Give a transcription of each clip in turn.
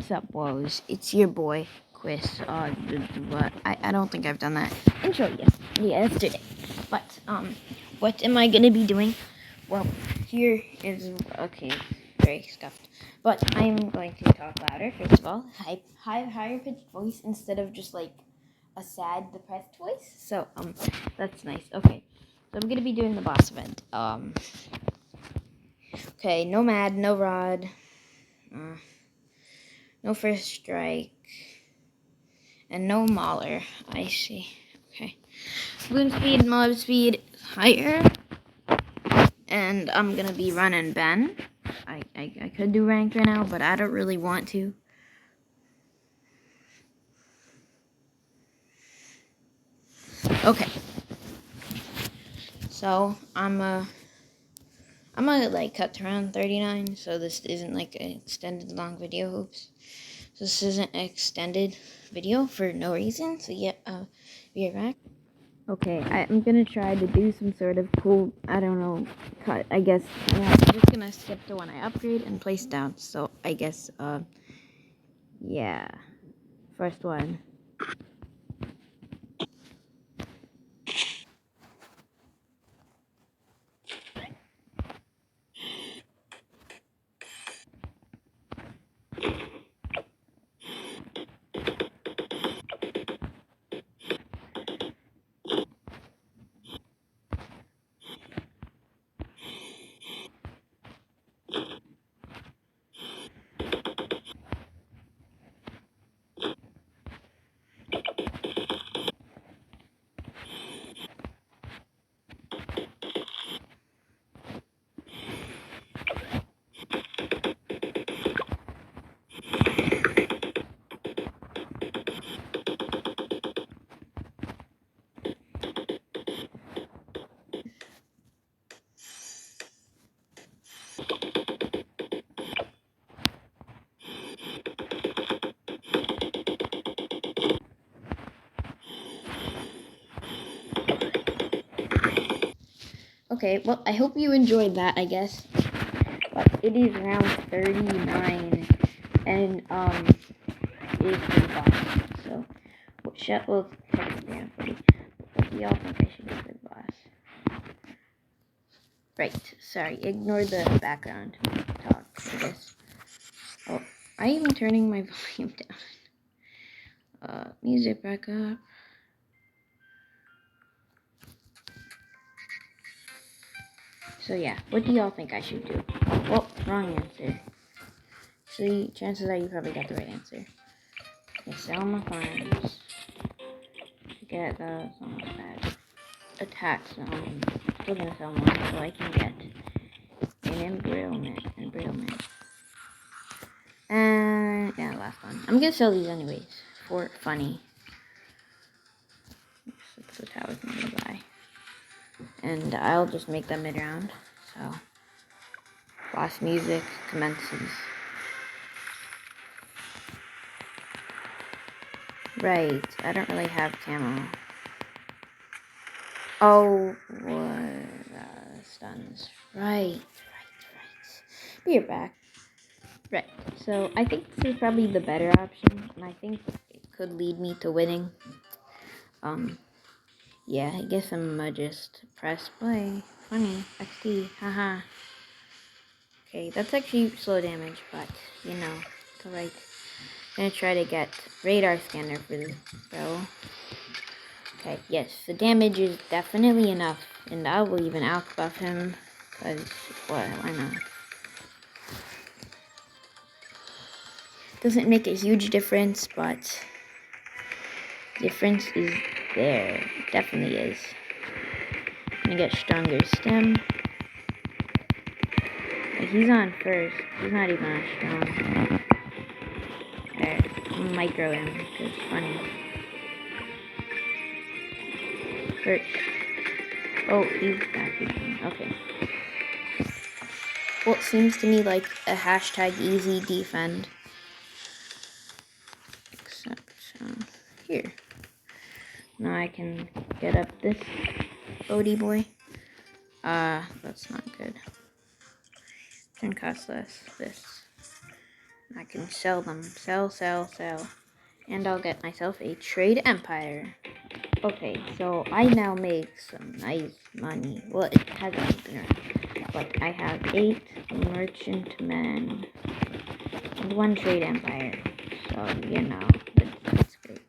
What's up, woes? It's your boy, Quiz. I don't think I've done that intro yesterday. But, what am I gonna be doing? Well, here is, okay, very scuffed. But I'm going to talk louder, first of all. Higher pitched voice instead of just, like, a sad, depressed voice. So, that's nice. Okay, so I'm gonna be doing the boss event. Okay, no Mad, no Rod. No first strike. And no Mauler. I see. Okay. Bloon speed, mob speed higher. And I'm gonna be running Ben. I could do ranked right now, but I don't really want to. Okay. So I'm gonna like cut to around 39, so this isn't like an extended long video. Oops. So this isn't an extended video for no reason. So yeah, be right back. Okay, I'm gonna try to do some sort of cool, I don't know, cut. I guess I'm just gonna skip the one I upgrade and place down. So I guess, yeah, first one. Okay, well, I hope you enjoyed that, I guess. But it is round 39, and, it is for the boss. So, we'll check it down for you. What do y'all think I should do for the boss? Right, sorry, ignore the background talk, I guess. Oh, I'm even turning my volume down. Music back up. So yeah, what do y'all think I should do? Well, wrong answer. So chances are you probably got the right answer. Okay, sell my farms. Get those almost bad. Attacks. Still gonna sell more so I can get an embrittlement. And yeah, last one. I'm gonna sell these anyways for funny. That's the towers I'm gonna buy. And I'll just make them mid-round. So, boss music commences. Right, I don't really have camo. Oh, what? Stuns. Right. Be right back. Right, so I think this is probably the better option, and I think it could lead me to winning. Yeah, I guess I'm gonna just press play. Funny, XD, haha. Okay, that's actually slow damage, but, you know, it's alright. I'm gonna try to get radar scanner for this, though. Okay, yes, the damage is definitely enough, and I will even outbuff him, because, why not? Doesn't make a huge difference, but difference is there. It definitely is. I'm gonna get stronger stem. He's on first. He's not even on strong. There, I'm micro him because it's funny. First. Oh, he's back again. Okay. Well, it seems to me like a hashtag easy defend. Except, here. Now I can get up this OD boy. That's not good. Turn cost less. This. I can sell them. Sell. And I'll get myself a trade empire. Okay, so I now make some nice money. Well, it hasn't been around, but I have 8 merchantmen and 1 trade empire. So, you know, that's great.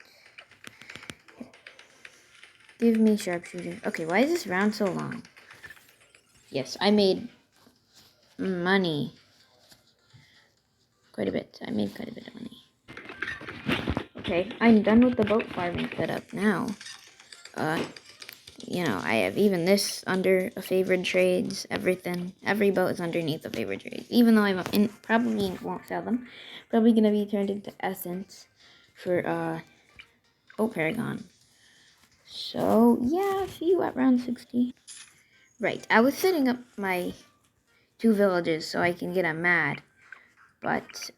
Give me sharpshooter. Okay, why is this round so long? Yes, I made money. Quite a bit. I made quite a bit of money. Okay, I'm done with the boat farming setup now. You know, I have even this under a favored trades, everything. Every boat is underneath the favored trades. Even though I probably won't sell them. Probably gonna be turned into essence for, boat paragon. So, yeah, see you at round 60. Right, I was setting up my 2 villages so I can get a mad. But,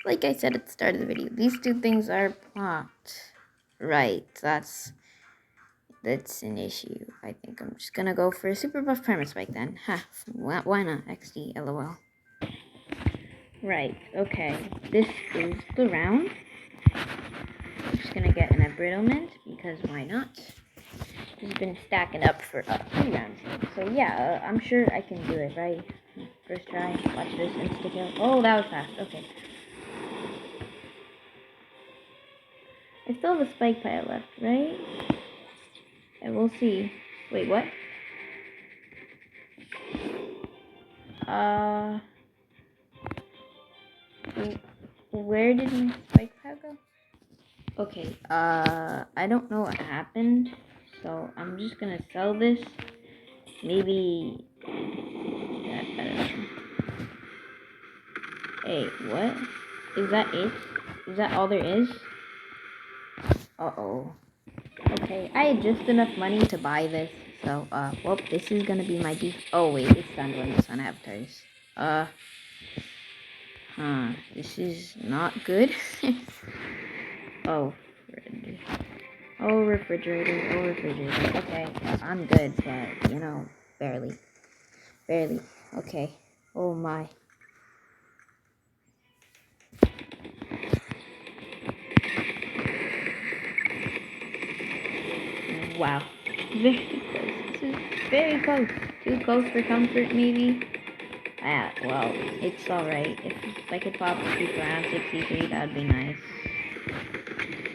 like I said at the start of the video, these 2 things are blocked. Right, that's an issue. I think I'm just gonna go for a super buff permaspike then. Ha, why not? XD, lol. Right, okay. This is the round. I'm just gonna get an embrittlement because why not? This has been stacking up for 3 rounds. So yeah, I'm sure I can do it, right? First try. Watch this insta kill. Oh, that was fast. Okay. I still have a spike pile left, right? And we'll see. Wait, what? Where did my spike pile go? Okay, I don't know what happened, so I'm just gonna sell this. Maybe, I don't know. Hey, what? Is that it? Is that all there is? Uh-oh. Okay, I had just enough money to buy this, so, well, this is gonna be my oh, wait, it's stunned when the sun avatars. This is not good. Oh, refrigerator, okay, I'm good, but, you know, barely, okay, oh my. Wow, very close, this is very close, too close for comfort, maybe? Well, it's alright, if I could pop the beef around 63, that'd be nice.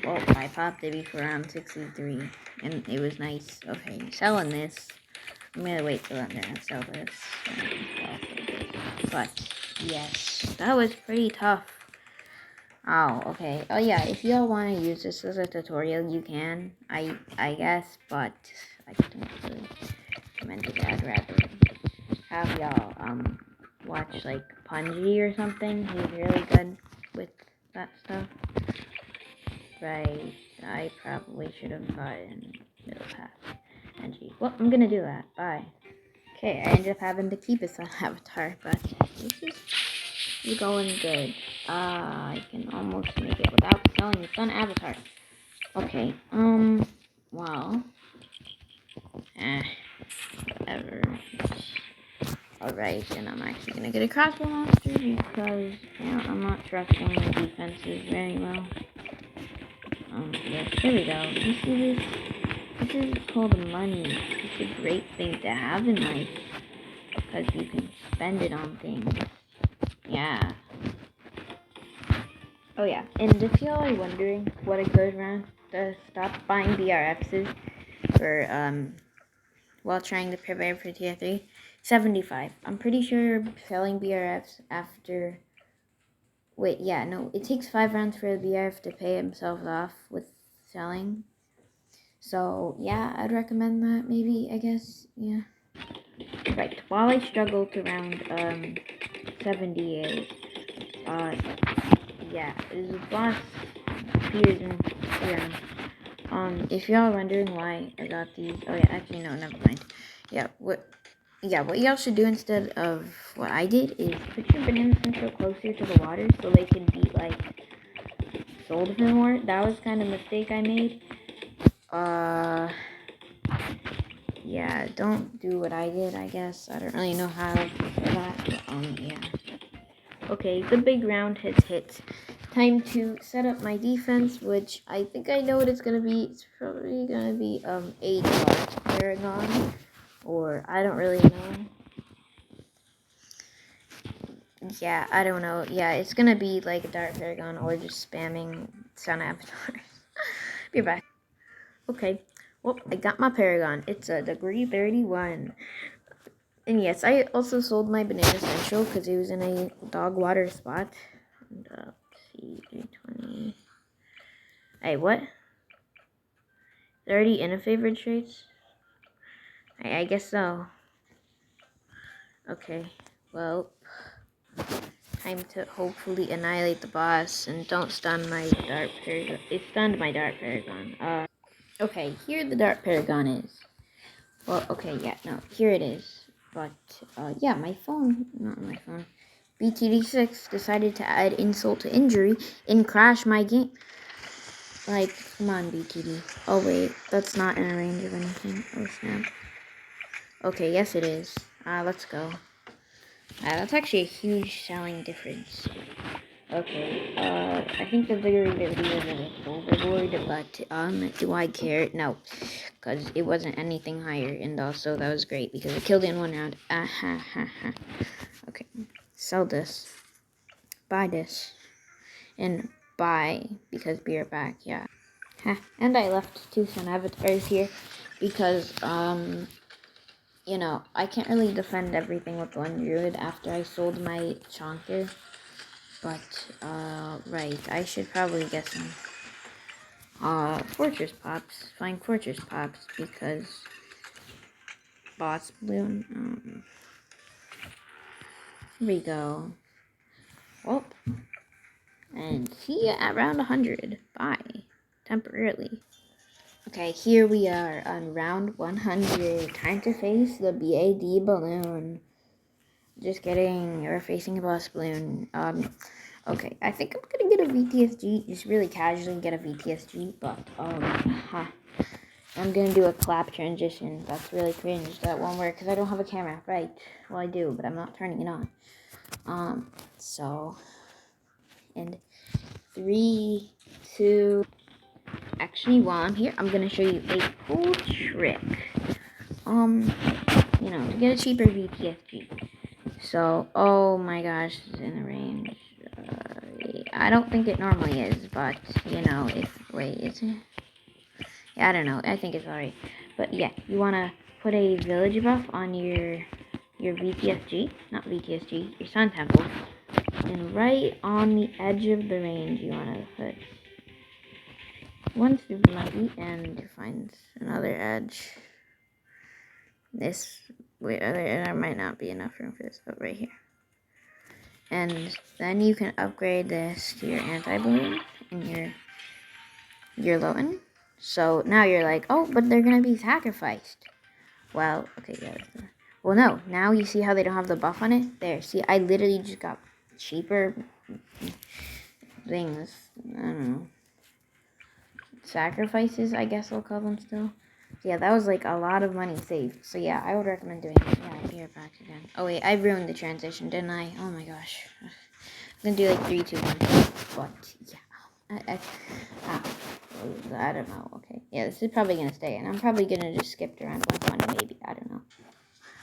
Well, I popped the beef around 63, and it was nice. Okay, selling this. I'm gonna wait till I'm done sell this. But, yes, that was pretty tough. Oh, okay. Oh yeah, if y'all want to use this as a tutorial, you can. I guess, but I don't really recommend it. I'd rather have y'all watch like Punji or something. He's really good with that stuff. Right. I probably should have gotten middle path. Punji. Well, I'm gonna do that. Bye. Okay, I ended up having to keep his avatar, but this is going good. I can almost make it without selling the sun avatar. Okay, well, whatever. Alright, and I'm actually gonna get a crossbow monster because, you know, I'm not trusting my defenses very well. Yes, there we go. You see this? This is called money. It's a great thing to have in life because you can spend it on things. Yeah. Oh yeah, and if y'all are wondering what a good round to stop buying BRFs for while trying to prepare for tier 3, 75. I'm pretty sure selling BRFs after wait, yeah, no, it takes 5 rounds for the BRF to pay himself off with selling. So yeah, I'd recommend that maybe, I guess, yeah. Right, while I struggle to round 78, yeah, the boss appears in round. If y'all are wondering why I got these, oh yeah, actually no, never mind. Yeah, what y'all should do instead of what I did is put your banana central closer to the water so they can be like sold for more. That was kind of a mistake I made. Yeah, don't do what I did, I guess. I don't really know how to do that, but, yeah. Okay, the big round has hit. Time to set up my defense, which I think I know what it's gonna be. It's probably gonna be a dark paragon, or I don't really know. Yeah, I don't know. Yeah, it's gonna be like a dark paragon or just spamming sun avatars. Be right back. Okay. Well, I got my paragon. It's a degree 31. And yes, I also sold my banana central because it was in a dog water spot. And, let's see, 320. Hey, what? 30 in a favorite traits? I guess so. Okay, well, time to hopefully annihilate the boss and don't stun my Dart Paragon. It stunned my Dart Paragon. Okay, here the Dart Paragon is. Well, okay, yeah, no, here it is. But, yeah, my phone, not my phone, btd6 decided to add insult to injury and crash my game. Like, come on, btd. Oh, wait, that's not in a range of anything. Oh, snap. Okay, yes it is. Let's go. That's actually a huge selling difference. Okay, I think the bigger ability was a overboard, but, do I care? No, because it wasn't anything higher, and also that was great, because it killed it in one round. Okay, sell this, buy this, and buy, because be right back, yeah. And I left 2 sun avatars here, because, you know, I can't really defend everything with 1 druid after I sold my chonker. But, right, I should probably get some, fortress pops, flying fortress pops, because boss bloon, here we go. Well, and see ya at round 100, bye, temporarily. Okay, here we are on round 100, time to face the BAD balloon. Just kidding, you're facing a boss balloon. Okay, I think I'm gonna get a VTSG, just really casually get a VTSG, but, I'm gonna do a clap transition. That's really cringe. That won't work because I don't have a camera. Right, well I do, but I'm not turning it on. So, and 3, 2, actually while I'm here, I'm gonna show you a cool trick. You know, to get a cheaper VTSG. So, oh my gosh, it's in the range. I don't think it normally is, but, you know, wait, is it? Yeah, I don't know, I think it's alright. But yeah, you want to put a village buff on your VTSG, not VTSG, your Sun Temple. And right on the edge of the range, you want to put 1 super monkey and find another edge. There might not be enough room for this, but right here. And then you can upgrade this to your anti-balloon and your low-end. So now you're like, oh, but they're going to be sacrificed. Well, okay, yeah. Well, no. Now you see how they don't have the buff on it? There. See, I literally just got cheaper things. I don't know. Sacrifices, I guess I'll call them still. So yeah, that was like a lot of money saved. So yeah, I would recommend doing it. Yeah, I'll be right back again. Oh wait, I ruined the transition, didn't I? Oh my gosh. I'm gonna do like 3, 2, 1. But yeah. I don't know. Okay. Yeah, this is probably gonna stay, and I'm probably gonna just skip around 1, maybe. I don't know.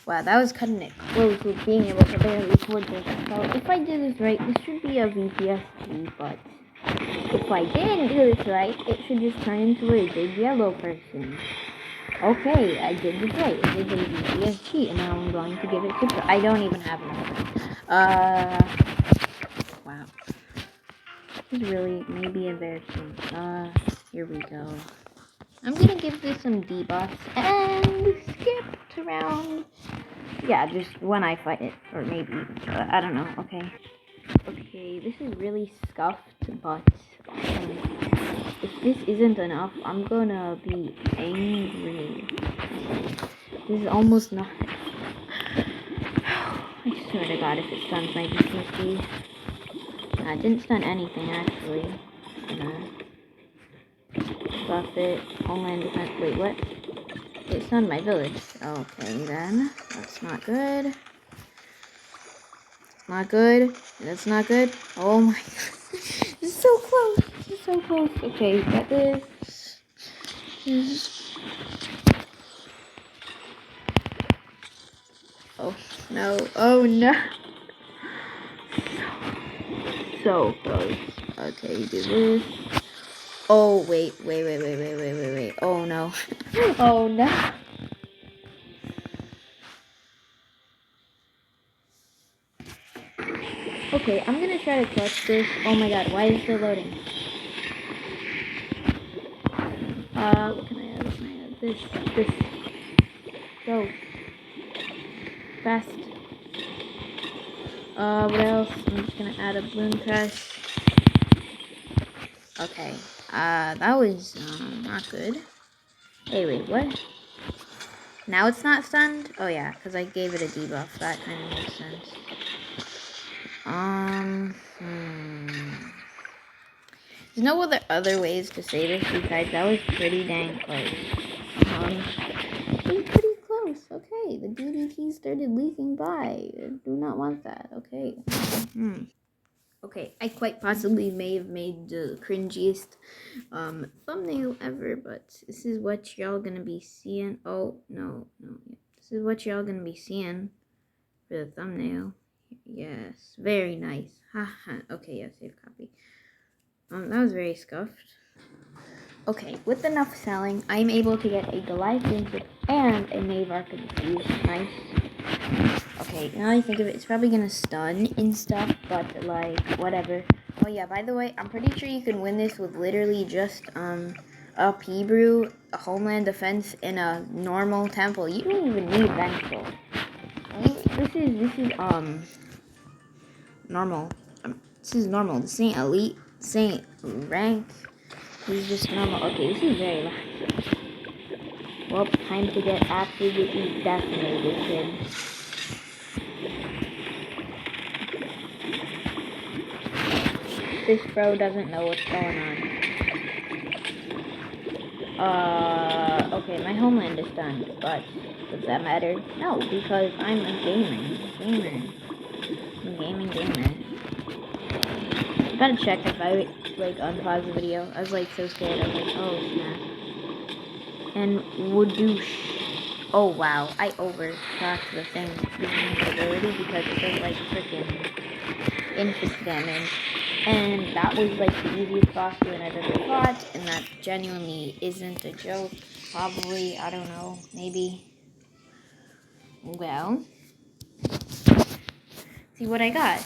Wow, that was cutting it close with being able to barely record this. So if I did this right, this should be a VTSG, but if I didn't do this right, it should just turn into a big yellow person. Okay, I did this right. It is a VTSG, and now I'm going to give it to... I don't even have enough. Wow. This is really maybe embarrassing. Here we go. I'm gonna give this some debuffs and skip to round. Yeah, just when I fight it, or maybe even I don't know. Okay. Okay, this is really scuffed, but if this isn't enough, I'm gonna be angry. This is almost not. I swear to God, if it stuns my BTSG. It didn't stun anything actually. Buff it. Homeland defense. Wait, what? It stunned my village. Okay, then. That's not good. Not good. That's not good. Oh my god. This is so close. This is so close. Okay, got this. Oh no. Oh no. So close. Okay, do this. Oh wait. Oh no. Oh no. Okay, I'm gonna try to clutch this. Oh my god, why is it still loading? What can I add? What can I add? This. Go. Fast. What else? I'm just gonna add a bloon crash. Okay. That was, not good. Hey, wait, what? Now it's not stunned? Oh yeah, because I gave it a debuff. That kind of makes sense. There's no other ways to say this besides that was pretty dang close. It was pretty close. Okay, the DDT started leaking by. I do not want that. Okay. Okay, I quite possibly may have made the cringiest thumbnail ever, but this is what y'all gonna be seeing. Oh, no. This is what y'all gonna be seeing for the thumbnail. Yes, very nice. Haha. Okay, yeah, save copy. That was very scuffed. Okay, with enough selling, I'm able to get a Goliath Wingtip and a Knave Arc of the Seas. Nice. Okay, now I think of it, it's probably gonna stun and stuff, but like, whatever. Oh yeah, by the way, I'm pretty sure you can win this with literally just, a P-Brew, a Homeland Defense, and a normal temple. You don't even need Vengeful. This is, normal. This is normal. This ain't elite. This ain't rank. This is just normal. Okay, this is very loud. Well, time to get absolutely decimated, kids. This bro doesn't know what's going on. Okay, my homeland is done, but does that matter? No, because I'm a gamer. I'm a gamer. I gotta check if I, like, unpause the video. I was, like, so scared. I was like, oh, snap. And Woodoosh. Oh, wow. I overclocked the thing. Ability because it does, like, freaking infant damage. And that was like the easiest boss win I've ever fought, and that genuinely isn't a joke. Probably, I don't know, maybe. Well, see what I got.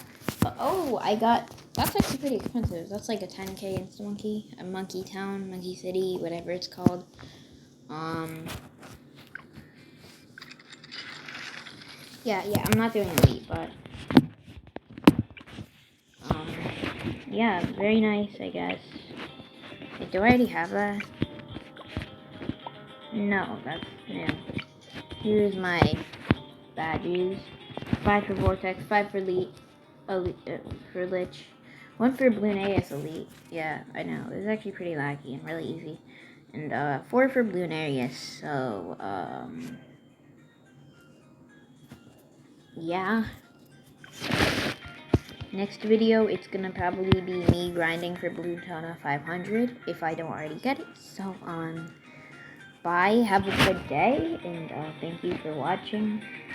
Oh, I got, that's actually pretty expensive. That's like a 10k Insta-Monkey, a Monkey Town, Monkey City, whatever it's called. Yeah, I'm not doing elite, but yeah, very nice, I guess. Wait, do I already have that? No, that's new. Here's my badges. 5 for Vortex, 5 for for Lich, 1 for Bloon AS Elite. Yeah, I know. It was actually pretty laggy and really easy. And 4 for Bloon Arius. So, yeah. Next video, it's gonna probably be me grinding for Blue Tana 500 if I don't already get it. So, bye. Have a good day, and thank you for watching.